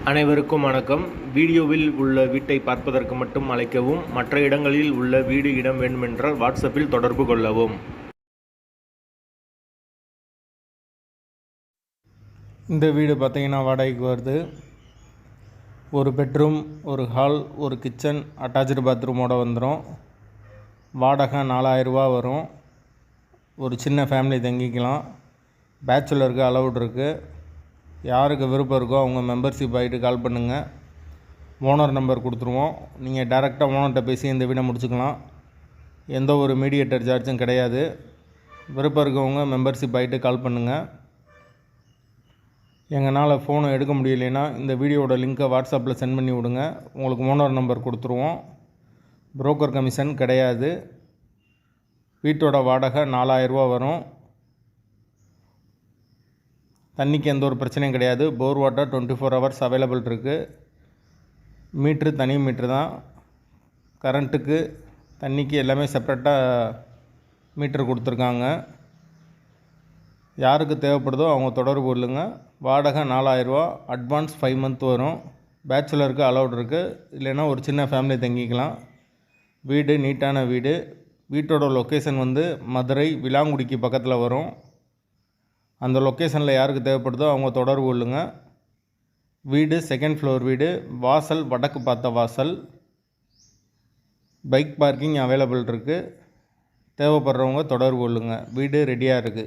அனைவருக்கும் வணக்கம். வீடியோவில் உள்ள வீட்டை பார்ப்பதற்கு மட்டும் அழைக்கவும். மற்ற இடங்களில் உள்ள வீடு இடம் வேண்டுமென்றால் வாட்ஸ்அப்பில் தொடர்பு கொள்ளவும். இந்த வீடு பார்த்தீங்கன்னா வாடகைக்கு வருது. ஒரு பெட்ரூம், ஒரு ஹால், ஒரு கிச்சன், அட்டாச்சு பாத்ரூமோடு வந்துடும். வாடகை 4000 ரூபா வரும். ஒரு சின்ன ஃபேமிலி தங்கிக்கலாம். பேச்சுலருக்கு அலவுட் இருக்குது. யாருக்கு விருப்பம் இருக்கோ அவங்க மெம்பர்ஷிப் ஆகிட்டு கால் பண்ணுங்கள். ஓனர் நம்பர் கொடுத்துருவோம். நீங்கள் டைரெக்டாக ஓனர்கிட்ட பேசி இந்த வீடை முடிச்சுக்கலாம். எந்த ஒரு மீடியேட்டர் சார்ஜும் கிடையாது. விருப்பம் இருக்கவங்க மெம்பர்ஷிப் ஆகிட்டு கால் பண்ணுங்கள். எங்களால் ஃபோனை எடுக்க முடியலைன்னா இந்த வீடியோட லிங்க்கை வாட்ஸ்அப்பில் சென்ட் பண்ணி விடுங்க. உங்களுக்கு ஓனர் நம்பர் கொடுத்துருவோம். புரோக்கர் கமிஷன் கிடையாது. வீட்டோட வாடகை 4000 ரூபா வரும். தண்ணிக்கு எந்த ஒரு பிரச்சனையும் கிடையாது. போர் வாட்டர் 24 ஹவர்ஸ் அவைலபிள் இருக்குது. மீட்ரு தனி மீட்ரு தான். கரண்ட்டுக்கு தண்ணிக்கு எல்லாமே செப்ரேட்டாக மீட்ரு கொடுத்துருக்காங்க. யாருக்கு தேவைப்படுதோ அவங்க தொடர்பு கொள்ளுங்க. வாடகை 4000 ரூபா. அட்வான்ஸ் 5 மந்த் வரும். பேச்சுலருக்கு அலவுட் இருக்குது. இல்லைன்னா ஒரு சின்ன ஃபேமிலி தங்கிக்கலாம். வீடு நீட்டான வீடு. வீட்டோட லொக்கேஷன் மதுரை விலாங்குடிக்கு பக்கத்தில் வரும். அந்த லொக்கேஷனில் யாருக்கு தேவைப்படுதோ அவங்க தொடர்பு கொள்ளுங்க. வீடு 2nd ஃப்ளோர் வீடு. வாசல் வடக்கு பார்த்த வாசல். பைக் பார்க்கிங் அவைலபிள் இருக்குது. தேவைப்படுறவங்க தொடர்பு கொள்ளுங்க. வீடு ரெடியாக இருக்குது.